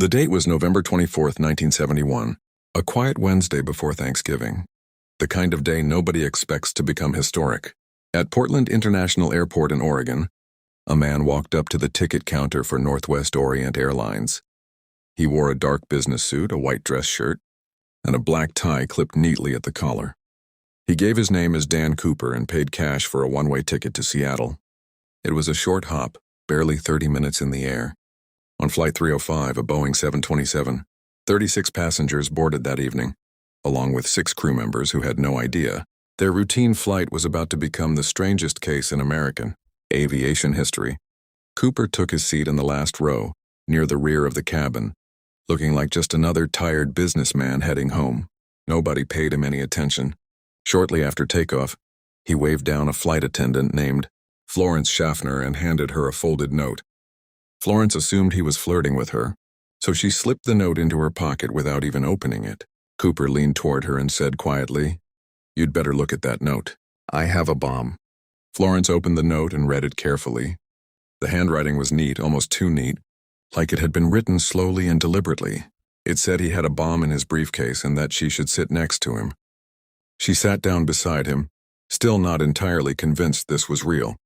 The date was November 24th, 1971, a quiet Wednesday before Thanksgiving. The kind of day nobody expects to become historic. At Portland International Airport in Oregon, a man walked up to the ticket counter for Northwest Orient Airlines. He wore a dark business suit, a white dress shirt, and a black tie clipped neatly at the collar. He gave his name as Dan Cooper and paid cash for a one-way ticket to Seattle. It was a short hop, barely 30 minutes in the air. On Flight 305, a Boeing 727, 36 passengers boarded that evening, along with 6 crew members who had no idea their routine flight was about to become the strangest case in American aviation history. Cooper took his seat in the last row, near the rear of the cabin, looking like just another tired businessman heading home. Nobody paid him any attention. Shortly after takeoff, he waved down a flight attendant named Florence Schaffner and handed her a folded note. Florence assumed he was flirting with her, so she slipped the note into her pocket without even opening it. Cooper leaned toward her and said quietly, "You'd better look at that note. I have a bomb." Florence opened the note and read it carefully. The handwriting was neat, almost too neat, like it had been written slowly and deliberately. It said he had a bomb in his briefcase and that she should sit next to him. She sat down beside him, still not entirely convinced this was real.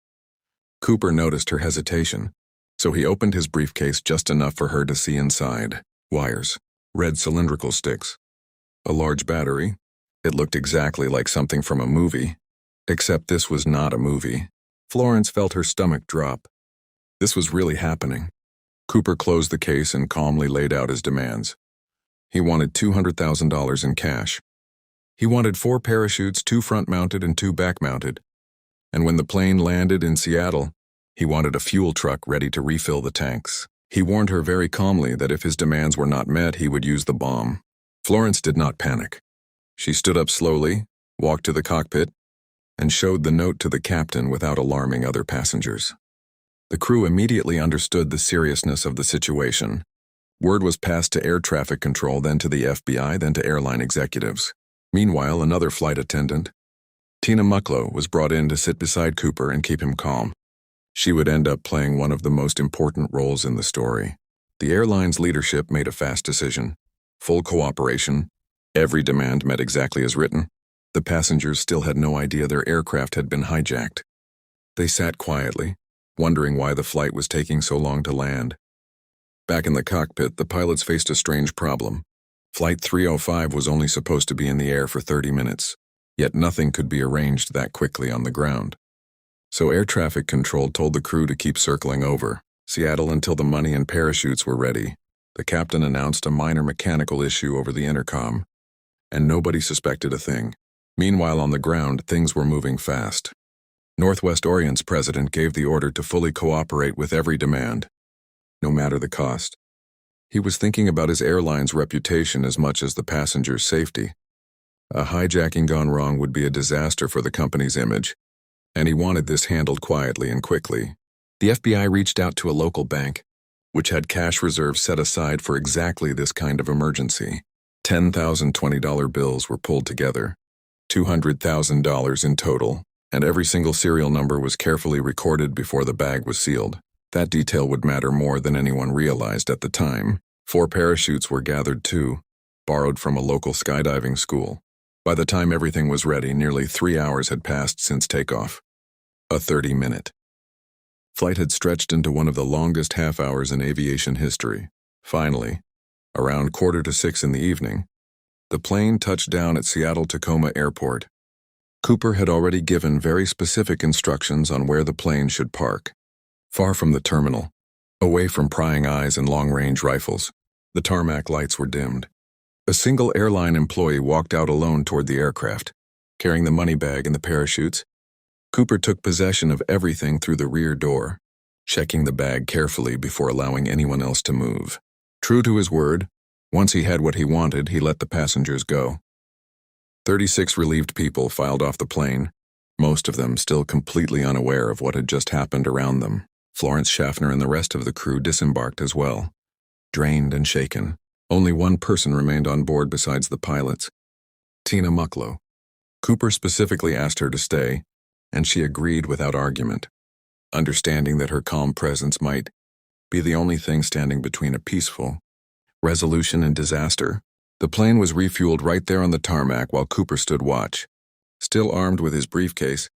Cooper noticed her hesitation, so he opened his briefcase just enough for her to see inside. Wires, red cylindrical sticks, a large battery. It looked exactly like something from a movie, except this was not a movie. Florence felt her stomach drop. This was really happening. Cooper closed the case and calmly laid out his demands. He wanted $200,000 in cash. He wanted 4 parachutes, 2 front-mounted and 2 back-mounted. And when the plane landed in Seattle, he wanted a fuel truck ready to refill the tanks. He warned her very calmly that if his demands were not met, he would use the bomb. Florence did not panic. She stood up slowly, walked to the cockpit, and showed the note to the captain without alarming other passengers. The crew immediately understood the seriousness of the situation. Word was passed to air traffic control, then to the FBI, then to airline executives. Meanwhile, another flight attendant, Tina Mucklow, was brought in to sit beside Cooper and keep him calm. She would end up playing one of the most important roles in the story. The airline's leadership made a fast decision. Full cooperation. Every demand met exactly as written. The passengers still had no idea their aircraft had been hijacked. They sat quietly, wondering why the flight was taking so long to land. Back in the cockpit, the pilots faced a strange problem. Flight 305 was only supposed to be in the air for 30 minutes, yet nothing could be arranged that quickly on the ground. So air traffic control told the crew to keep circling over Seattle until the money and parachutes were ready. The captain announced a minor mechanical issue over the intercom, and nobody suspected a thing. Meanwhile, on the ground, things were moving fast. Northwest Orient's president gave the order to fully cooperate with every demand, no matter the cost. He was thinking about his airline's reputation as much as the passengers' safety. A hijacking gone wrong would be a disaster for the company's image, and he wanted this handled quietly and quickly. The FBI reached out to a local bank, which had cash reserves set aside for exactly this kind of emergency. 10,000 $20 bills were pulled together, $200,000 in total, and every single serial number was carefully recorded before the bag was sealed. That detail would matter more than anyone realized at the time. 4 parachutes were gathered too, borrowed from a local skydiving school. By the time everything was ready, nearly 3 hours had passed since takeoff. A 30-minute flight had stretched into one of the longest half hours in aviation history. Finally, around 5:45 in the evening, the plane touched down at Seattle-Tacoma Airport. Cooper had already given very specific instructions on where the plane should park. Far from the terminal, away from prying eyes and long-range rifles, the tarmac lights were dimmed. A single airline employee walked out alone toward the aircraft, carrying the money bag and the parachutes. Cooper took possession of everything through the rear door, checking the bag carefully before allowing anyone else to move. True to his word, once he had what he wanted, he let the passengers go. 36 relieved people filed off the plane, most of them still completely unaware of what had just happened around them. Florence Schaffner and the rest of the crew disembarked as well, drained and shaken. Only one person remained on board besides the pilots, Tina Mucklow. Cooper specifically asked her to stay, and she agreed without argument, understanding that her calm presence might be the only thing standing between a peaceful resolution, and disaster. The plane was refueled right there on the tarmac while Cooper stood watch, still armed with his briefcase,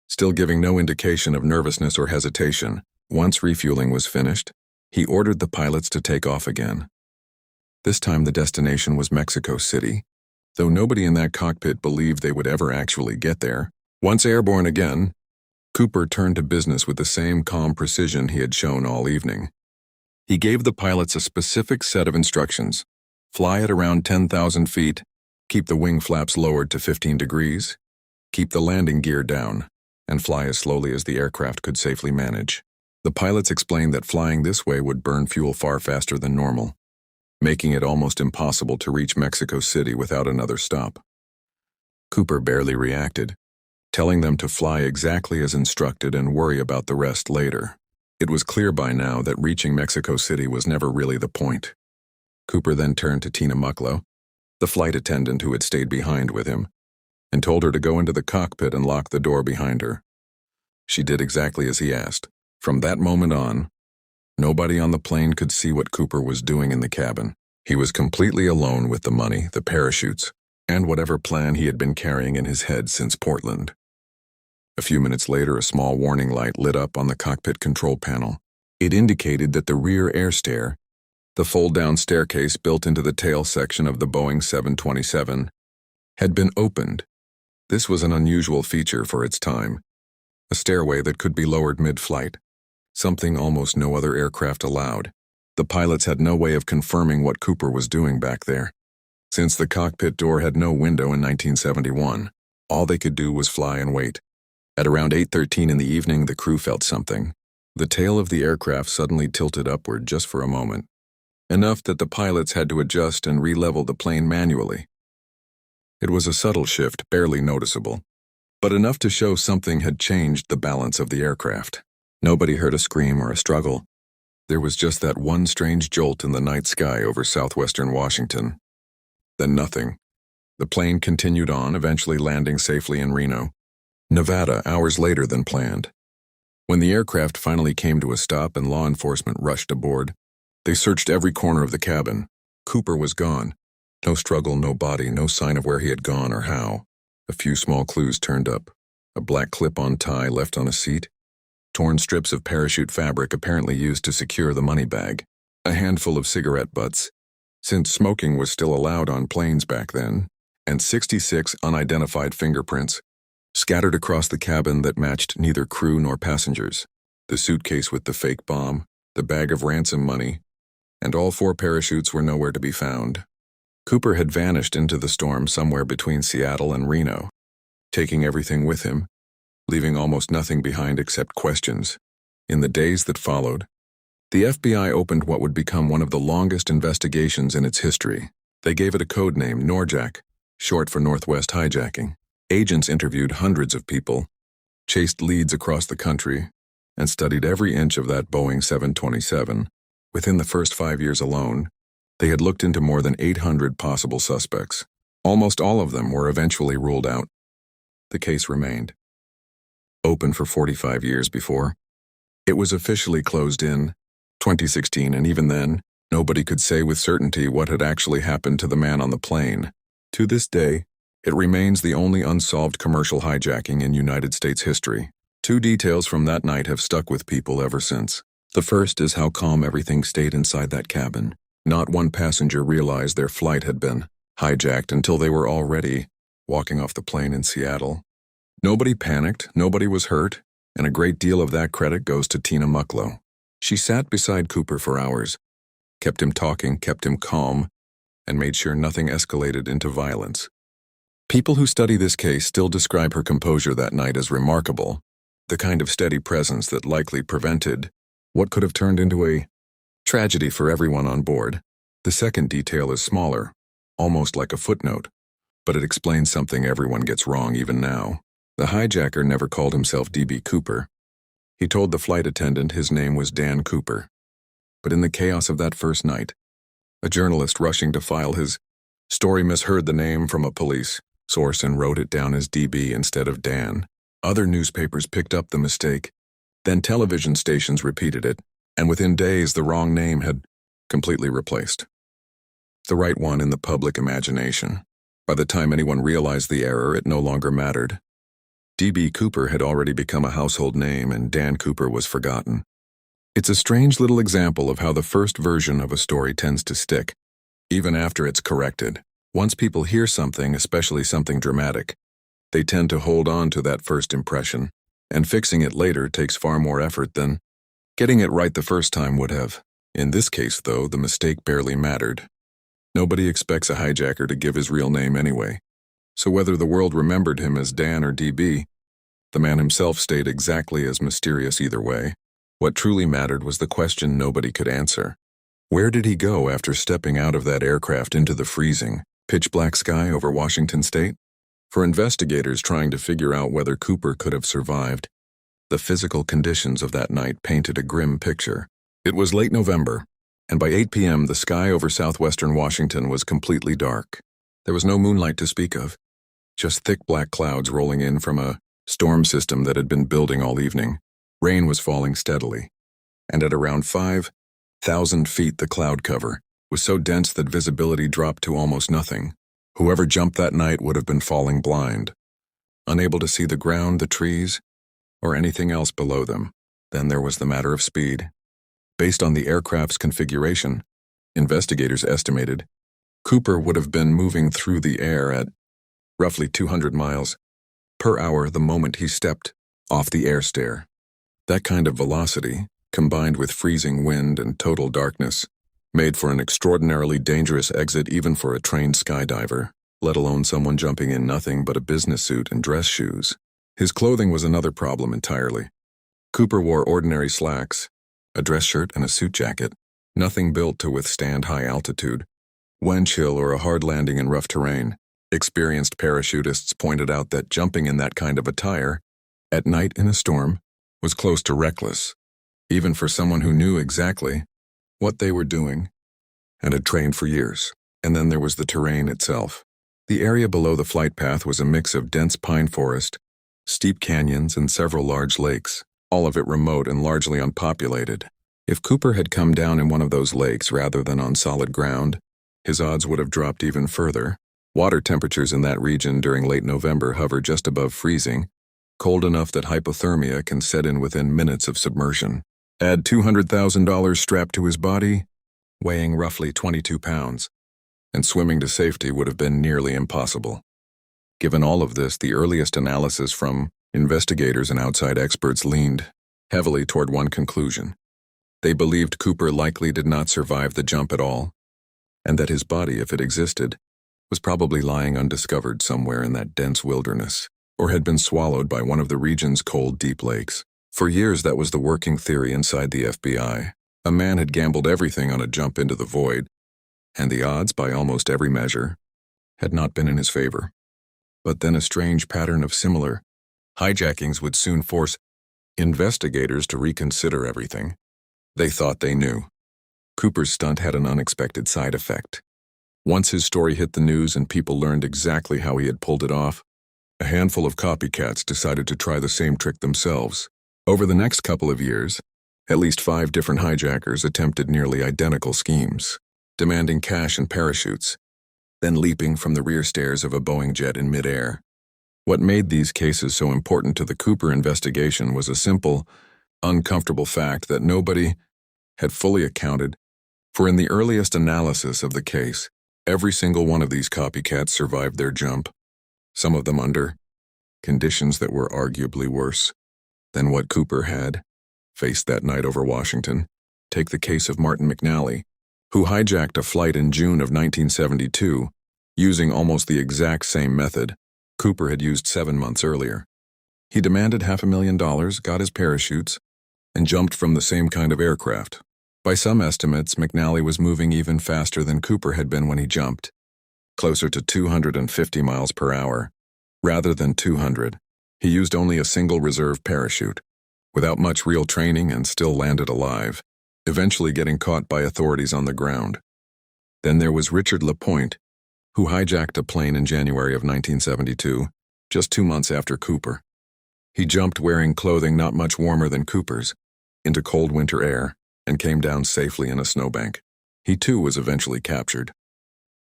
still giving no indication of nervousness or hesitation. Once refueling was finished, he ordered the pilots to take off again. This time the destination was Mexico City, though nobody in that cockpit believed they would ever actually get there. Once airborne again, Cooper turned to business with the same calm precision he had shown all evening. He gave the pilots a specific set of instructions: fly at around 10,000 feet, keep the wing flaps lowered to 15 degrees, keep the landing gear down, and fly as slowly as the aircraft could safely manage. The pilots explained that flying this way would burn fuel far faster than normal, making it almost impossible to reach Mexico City without another stop. Cooper barely reacted, telling them to fly exactly as instructed and worry about the rest later. It was clear by now that reaching Mexico City was never really the point. Cooper then turned to Tina Mucklow, the flight attendant who had stayed behind with him, and told her to go into the cockpit and lock the door behind her. She did exactly as he asked. From that moment on, nobody on the plane could see what Cooper was doing in the cabin. He was completely alone with the money, the parachutes, and whatever plan he had been carrying in his head since Portland. A few minutes later, a small warning light lit up on the cockpit control panel. It indicated that the rear air stair, the fold-down staircase built into the tail section of the Boeing 727, had been opened. This was an unusual feature for its time, a stairway that could be lowered mid-flight, something almost no other aircraft allowed. The pilots had no way of confirming what Cooper was doing back there. Since the cockpit door had no window in 1971, all they could do was fly and wait. At around 8:13 in the evening, the crew felt something. The tail of the aircraft suddenly tilted upward just for a moment, enough that the pilots had to adjust and re-level the plane manually. It was a subtle shift, barely noticeable, but enough to show something had changed the balance of the aircraft. Nobody heard a scream or a struggle. There was just that one strange jolt in the night sky over southwestern Washington. Then nothing. The plane continued on, eventually landing safely in Reno, Nevada, hours later than planned. When the aircraft finally came to a stop and law enforcement rushed aboard, they searched every corner of the cabin. Cooper was gone. No struggle, no body, no sign of where he had gone or how. A few small clues turned up. A black clip-on tie left on a seat, torn strips of parachute fabric apparently used to secure the money bag, a handful of cigarette butts, since smoking was still allowed on planes back then, and 66 unidentified fingerprints, scattered across the cabin that matched neither crew nor passengers, the suitcase with the fake bomb, the bag of ransom money, and all 4 parachutes were nowhere to be found. Cooper had vanished into the storm somewhere between Seattle and Reno, taking everything with him, leaving almost nothing behind except questions. In the days that followed, the FBI opened what would become one of the longest investigations in its history. They gave it a code name, Norjack, short for Northwest Hijacking. Agents interviewed hundreds of people, chased leads across the country, and studied every inch of that Boeing 727. Within the first 5 years alone, they had looked into more than 800 possible suspects. Almost all of them were eventually ruled out. The case remained open for 45 years before it was officially closed in 2016, and even then, nobody could say with certainty what had actually happened to the man on the plane. To this day, it remains the only unsolved commercial hijacking in United States history. 2 details from that night have stuck with people ever since. The first is how calm everything stayed inside that cabin. Not one passenger realized their flight had been hijacked until they were already walking off the plane in Seattle. Nobody panicked, nobody was hurt, and a great deal of that credit goes to Tina Mucklow. She sat beside Cooper for hours, kept him talking, kept him calm, and made sure nothing escalated into violence. People who study this case still describe her composure that night as remarkable, the kind of steady presence that likely prevented what could have turned into a tragedy for everyone on board. The second detail is smaller, almost like a footnote, but it explains something everyone gets wrong even now. The hijacker never called himself D.B. Cooper. He told the flight attendant his name was Dan Cooper. But in the chaos of that first night, a journalist rushing to file his story misheard the name from a police source and wrote it down as D.B. instead of Dan. Other newspapers picked up the mistake. Then television stations repeated it, and within days the wrong name had completely replaced. the right one in the public imagination. By the time anyone realized the error, it no longer mattered. D.B. Cooper had already become a household name, and Dan Cooper was forgotten. It's a strange little example of how the first version of a story tends to stick, even after it's corrected. Once people hear something, especially something dramatic, they tend to hold on to that first impression, and fixing it later takes far more effort than getting it right the first time would have. In this case, though, the mistake barely mattered. Nobody expects a hijacker to give his real name anyway. So whether the world remembered him as Dan or DB, the man himself stayed exactly as mysterious either way. What truly mattered was the question nobody could answer. Where did he go after stepping out of that aircraft into the freezing, pitch-black sky over Washington state? For investigators trying to figure out whether Cooper could have survived, the physical conditions of that night painted a grim picture. It was late November, and by 8 p.m. the sky over southwestern Washington was completely dark. There was no moonlight to speak of, just thick black clouds rolling in from a storm system that had been building all evening. Rain was falling steadily, and at around 5,000 feet the cloud cover was so dense that visibility dropped to almost nothing. Whoever jumped that night would have been falling blind, unable to see the ground, the trees, or anything else below them. Then there was the matter of speed. Based on the aircraft's configuration, investigators estimated Cooper would have been moving through the air at roughly 200 miles per hour the moment he stepped off the air stair. That kind of velocity, combined with freezing wind and total darkness, made for an extraordinarily dangerous exit even for a trained skydiver, let alone someone jumping in nothing but a business suit and dress shoes. His clothing was another problem entirely. Cooper wore ordinary slacks, a dress shirt and a suit jacket, nothing built to withstand high altitude, wind chill, or a hard landing in rough terrain. Experienced parachutists pointed out that jumping in that kind of attire, at night in a storm, was close to reckless, even for someone who knew exactly what they were doing and had trained for years. And then there was the terrain itself. The area below the flight path was a mix of dense pine forest, steep canyons, and several large lakes, all of it remote and largely unpopulated. If Cooper had come down in one of those lakes rather than on solid ground, his odds would have dropped even further. Water temperatures in that region during late November hover just above freezing, cold enough that hypothermia can set in within minutes of submersion. Add $200,000 strapped to his body, weighing roughly 22 pounds, and swimming to safety would have been nearly impossible. Given all of this, the earliest analysis from investigators and outside experts leaned heavily toward one conclusion. They believed Cooper likely did not survive the jump at all, and that his body, if it existed, was probably lying undiscovered somewhere in that dense wilderness, or had been swallowed by one of the region's cold, deep lakes. For years, that was the working theory inside the FBI. A man had gambled everything on a jump into the void, and the odds, by almost every measure, had not been in his favor. But then a strange pattern of similar hijackings would soon force investigators to reconsider everything they thought they knew. Cooper's stunt had an unexpected side effect. Once his story hit the news and people learned exactly how he had pulled it off, a handful of copycats decided to try the same trick themselves. Over the next couple of years, at least 5 different hijackers attempted nearly identical schemes, demanding cash and parachutes, then leaping from the rear stairs of a Boeing jet in midair. What made these cases so important to the Cooper investigation was a simple, uncomfortable fact that nobody had fully accounted for. In the earliest analysis of the case, every single one of these copycats survived their jump, some of them under conditions that were arguably worse than what Cooper had faced that night over Washington. Take the case of Martin McNally, who hijacked a flight in June of 1972 using almost the exact same method Cooper had used 7 months earlier. He demanded $500,000, got his parachutes, and jumped from the same kind of aircraft. By some estimates, McNally was moving even faster than Cooper had been when he jumped, closer to 250 miles per hour, rather than 200. He used only a single reserve parachute, without much real training, and still landed alive, eventually getting caught by authorities on the ground. Then there was Richard LaPointe, who hijacked a plane in January of 1972, just 2 months after Cooper. He jumped wearing clothing not much warmer than Cooper's, into cold winter air, and came down safely in a snowbank. He too was eventually captured.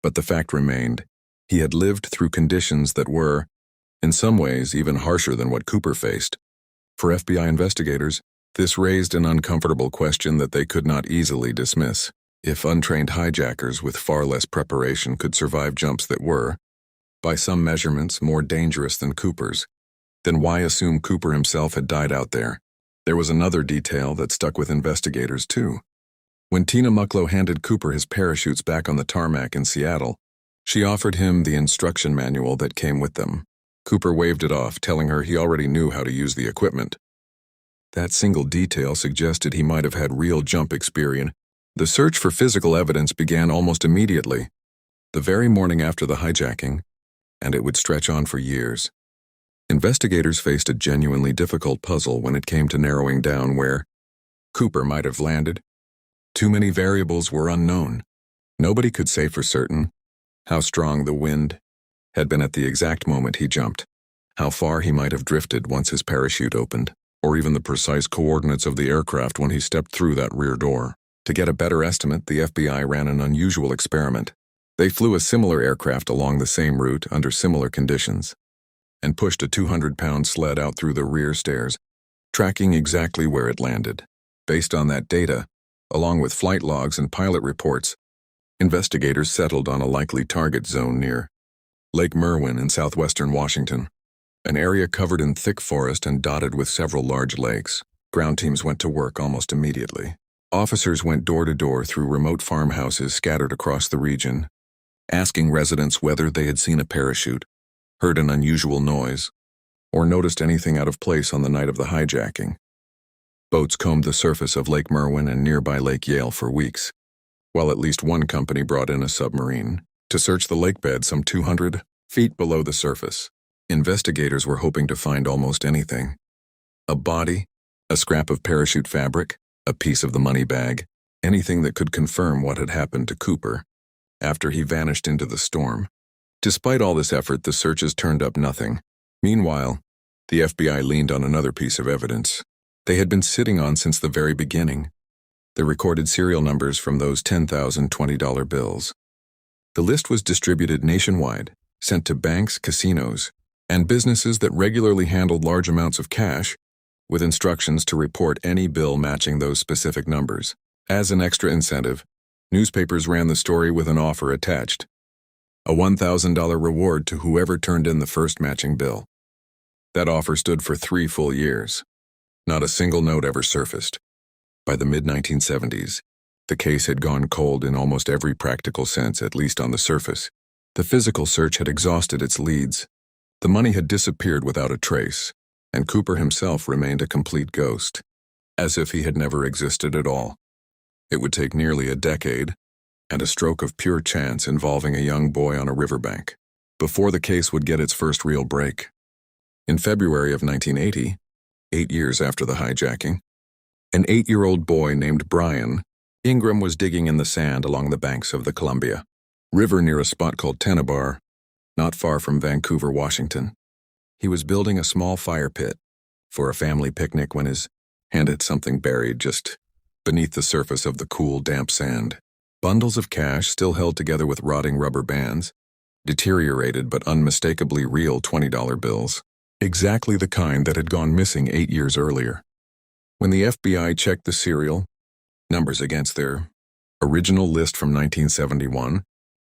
But the fact remained, he had lived through conditions that were, in some ways, even harsher than what Cooper faced. For FBI investigators, this raised an uncomfortable question that they could not easily dismiss. If untrained hijackers with far less preparation could survive jumps that were, by some measurements, more dangerous than Cooper's, then why assume Cooper himself had died out there? There was another detail that stuck with investigators, too. When Tina Mucklow handed Cooper his parachutes back on the tarmac in Seattle, she offered him the instruction manual that came with them. Cooper waved it off, telling her he already knew how to use the equipment. That single detail suggested he might have had real jump experience. The search for physical evidence began almost immediately, the very morning after the hijacking, and it would stretch on for years. Investigators faced a genuinely difficult puzzle when it came to narrowing down where Cooper might have landed. Too many variables were unknown. Nobody could say for certain how strong the wind had been at the exact moment he jumped, how far he might have drifted once his parachute opened, or even the precise coordinates of the aircraft when he stepped through that rear door. To get a better estimate, the FBI ran an unusual experiment. They flew a similar aircraft along the same route under similar conditions and pushed a 200-pound sled out through the rear stairs, tracking exactly where it landed. Based on that data, along with flight logs and pilot reports, investigators settled on a likely target zone near Lake Merwin in southwestern Washington, an area covered in thick forest and dotted with several large lakes. Ground teams went to work almost immediately. Officers went door to door through remote farmhouses scattered across the region, asking residents whether they had seen a parachute, heard an unusual noise, or noticed anything out of place on the night of the hijacking. Boats combed the surface of Lake Merwin and nearby Lake Yale for weeks, while at least one company brought in a submarine to search the lake bed some 200 feet below the surface. Investigators were hoping to find almost anything. A body, a scrap of parachute fabric, a piece of the money bag, anything that could confirm what had happened to Cooper after he vanished into the storm. Despite all this effort, the searches turned up nothing. Meanwhile, the FBI leaned on another piece of evidence they had been sitting on since the very beginning: the recorded serial numbers from those 10,000 $20 bills. The list was distributed nationwide, sent to banks, casinos, and businesses that regularly handled large amounts of cash, with instructions to report any bill matching those specific numbers. As an extra incentive, newspapers ran the story with an offer attached: a $1,000 reward to whoever turned in the first matching bill. That offer stood for 3 full years. Not a single note ever surfaced. By the mid-1970s, the case had gone cold in almost every practical sense, at least on the surface. The physical search had exhausted its leads. The money had disappeared without a trace, and Cooper himself remained a complete ghost, as if he had never existed at all. It would take nearly a decade, and a stroke of pure chance involving a young boy on a riverbank, before the case would get its first real break. In February of 1980, 8 years after the hijacking, an 8-year-old boy named Brian Ingram was digging in the sand along the banks of the Columbia River near a spot called Tennebar, not far from Vancouver, Washington. He was building a small fire pit for a family picnic when his hand hit something buried just beneath the surface of the cool, damp sand. Bundles of cash still held together with rotting rubber bands, deteriorated but unmistakably real $20 bills, exactly the kind that had gone missing 8 years earlier. When the FBI checked the serial numbers against their original list from 1971,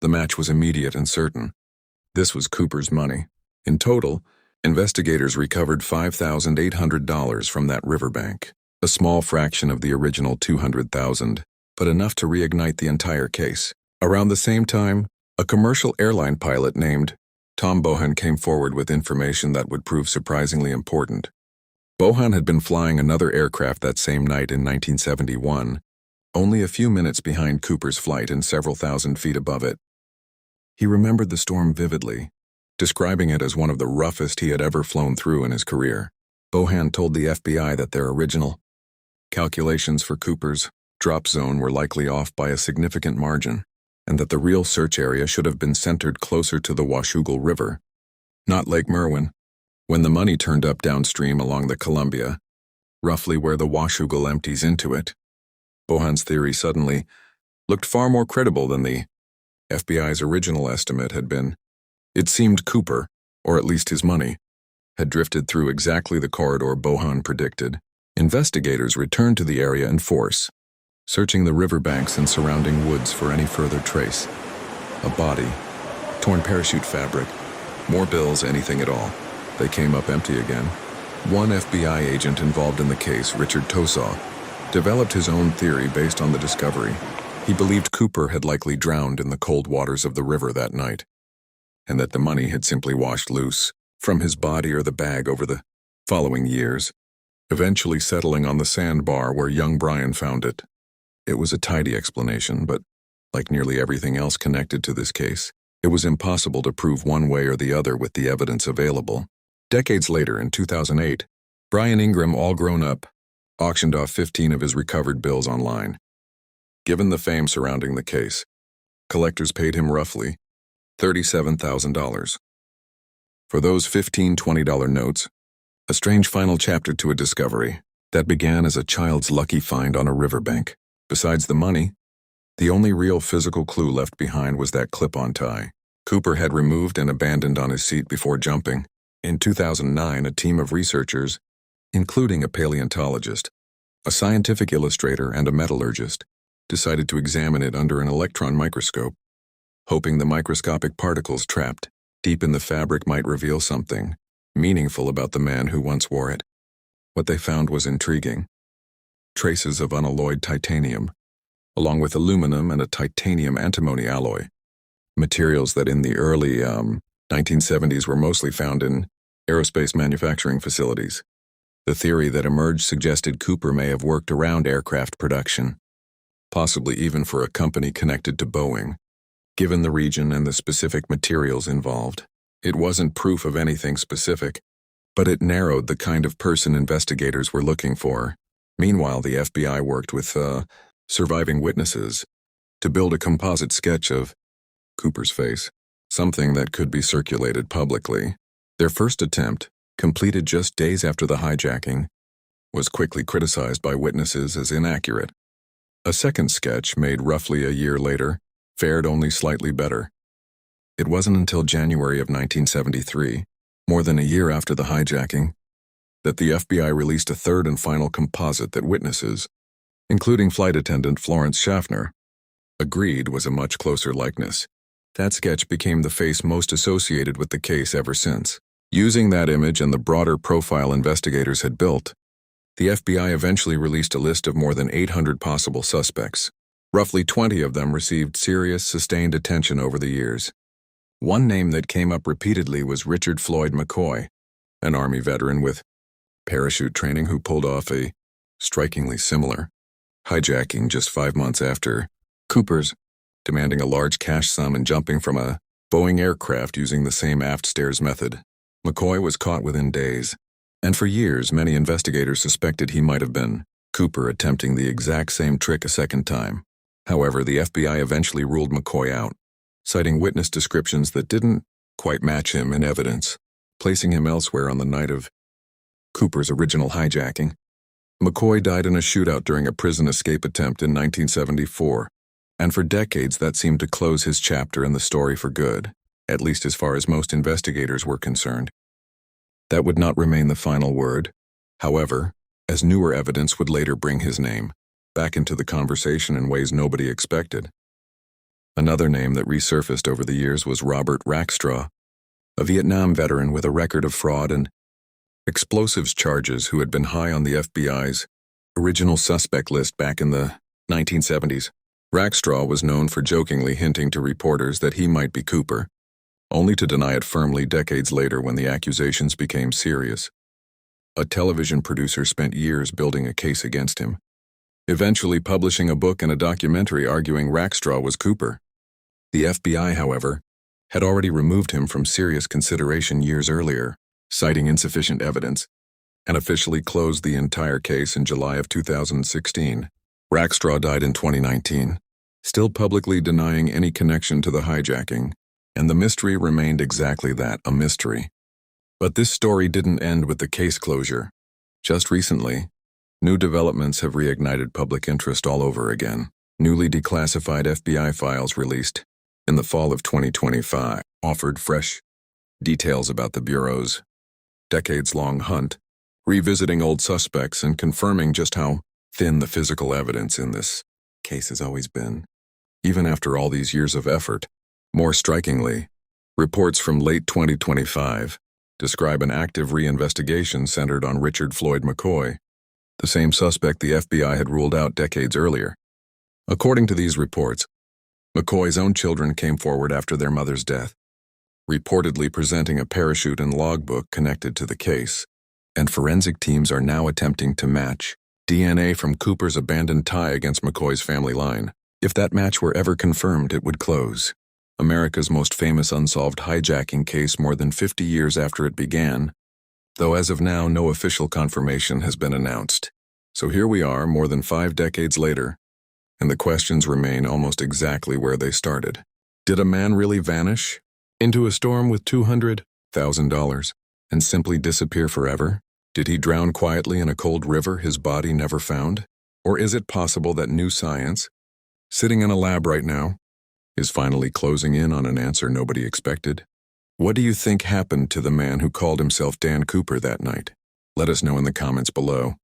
the match was immediate and certain. This was Cooper's money. In total, investigators recovered $5,800 from that riverbank, a small fraction of the original $200,000, but enough to reignite the entire case. Around the same time, a commercial airline pilot named Tom Bohan came forward with information that would prove surprisingly important. Bohan had been flying another aircraft that same night in 1971, only a few minutes behind Cooper's flight and several thousand feet above it. He remembered the storm vividly, describing it as one of the roughest he had ever flown through in his career. Bohan told the FBI that their original calculations for Cooper's drop zone were likely off by a significant margin, and that the real search area should have been centered closer to the Washougal River, not Lake Merwin. When the money turned up downstream along the Columbia, roughly where the Washougal empties into it, Bohan's theory suddenly looked far more credible than the FBI's original estimate had been, it seemed Cooper, or at least his money, had drifted through exactly the corridor Bohan predicted. Investigators returned to the area in force, searching the riverbanks and surrounding woods for any further trace. A body, torn parachute fabric, more bills, anything at all. They came up empty again. One FBI agent involved in the case, Richard Tosaw, developed his own theory based on the discovery. He believed Cooper had likely drowned in the cold waters of the river that night, and that the money had simply washed loose from his body or the bag over the following years, eventually settling on the sandbar where young Brian found it. It was a tidy explanation, but like nearly everything else connected to this case, it was impossible to prove one way or the other with the evidence available. Decades later, in 2008, Brian Ingram, all grown up, auctioned off 15 of his recovered bills online. Given the fame surrounding the case, collectors paid him roughly $37,000. For those 15 $20 notes, a strange final chapter to a discovery that began as a child's lucky find on a riverbank. Besides the money, the only real physical clue left behind was that clip-on tie Cooper had removed and abandoned on his seat before jumping. In 2009, a team of researchers, including a paleontologist, a scientific illustrator, and a metallurgist, decided to examine it under an electron microscope, hoping the microscopic particles trapped deep in the fabric might reveal something meaningful about the man who once wore it. What they found was intriguing. Traces of unalloyed titanium, along with aluminum and a titanium antimony alloy, materials that in the early 1970s were mostly found in aerospace manufacturing facilities. The theory that emerged suggested Cooper may have worked around aircraft production, possibly even for a company connected to Boeing. Given the region and the specific materials involved, it wasn't proof of anything specific, but it narrowed the kind of person investigators were looking for. Meanwhile, the FBI worked with surviving witnesses to build a composite sketch of Cooper's face, something that could be circulated publicly. Their first attempt, completed just days after the hijacking, was quickly criticized by witnesses as inaccurate. A second sketch, made roughly a year later, fared only slightly better. It wasn't until January of 1973, more than a year after the hijacking, that the FBI released a third and final composite that witnesses, including flight attendant Florence Schaffner, agreed was a much closer likeness. That sketch became the face most associated with the case ever since. Using that image and the broader profile investigators had built, the FBI eventually released a list of more than 800 possible suspects. Roughly 20 of them received serious, sustained attention over the years. One name that came up repeatedly was Richard Floyd McCoy, an Army veteran with parachute training who pulled off a strikingly similar hijacking just 5 months after Cooper's, demanding a large cash sum and jumping from a Boeing aircraft using the same aft stairs method. McCoy was caught within days, and for years many investigators suspected he might have been Cooper attempting the exact same trick a second time. However, the FBI eventually ruled McCoy out, citing witness descriptions that didn't quite match him in evidence, placing him elsewhere on the night of Cooper's original hijacking. McCoy died in a shootout during a prison escape attempt in 1974, and for decades that seemed to close his chapter in the story for good, at least as far as most investigators were concerned. That would not remain the final word, however, as newer evidence would later bring his name back into the conversation in ways nobody expected. Another name that resurfaced over the years was Robert Rackstraw, a Vietnam veteran with a record of fraud and explosives charges who had been high on the FBI's original suspect list back in the 1970s. Rackstraw was known for jokingly hinting to reporters that he might be Cooper, only to deny it firmly decades later when the accusations became serious. A television producer spent years building a case against him, eventually publishing a book and a documentary arguing Rackstraw was Cooper. The FBI, however, had already removed him from serious consideration years earlier, citing insufficient evidence, and officially closed the entire case in July of 2016. Rackstraw died in 2019, still publicly denying any connection to the hijacking, and the mystery remained exactly that, a mystery. But this story didn't end with the case closure. Just recently, new developments have reignited public interest all over again. Newly declassified FBI files released in the fall of 2025 offered fresh details about the Bureau's decades-long hunt, revisiting old suspects and confirming just how thin the physical evidence in this case has always been. Even after all these years of effort, more strikingly, reports from late 2025 describe an active reinvestigation centered on Richard Floyd McCoy, the same suspect the FBI had ruled out decades earlier. According to these reports, McCoy's own children came forward after their mother's death, reportedly presenting a parachute and logbook connected to the case, and forensic teams are now attempting to match DNA from Cooper's abandoned tie against McCoy's family line. If that match were ever confirmed, it would close America's most famous unsolved hijacking case more than 50 years after it began, though as of now no official confirmation has been announced. So here we are, more than 5 decades later, and the questions remain almost exactly where they started. Did a man really vanish into a storm with $200,000 and simply disappear forever? Did he drown quietly in a cold river, his body never found? Or is it possible that new science, sitting in a lab right now, is finally closing in on an answer nobody expected? What do you think happened to the man who called himself Dan Cooper that night? Let us know in the comments below.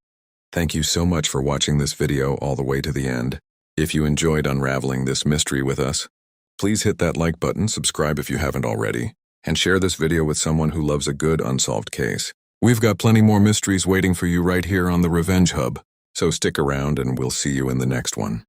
Thank you so much for watching this video all the way to the end. If you enjoyed unraveling this mystery with us, please hit that like button, subscribe if you haven't already, and share this video with someone who loves a good unsolved case. We've got plenty more mysteries waiting for you right here on the Revenge Hub, so stick around and we'll see you in the next one.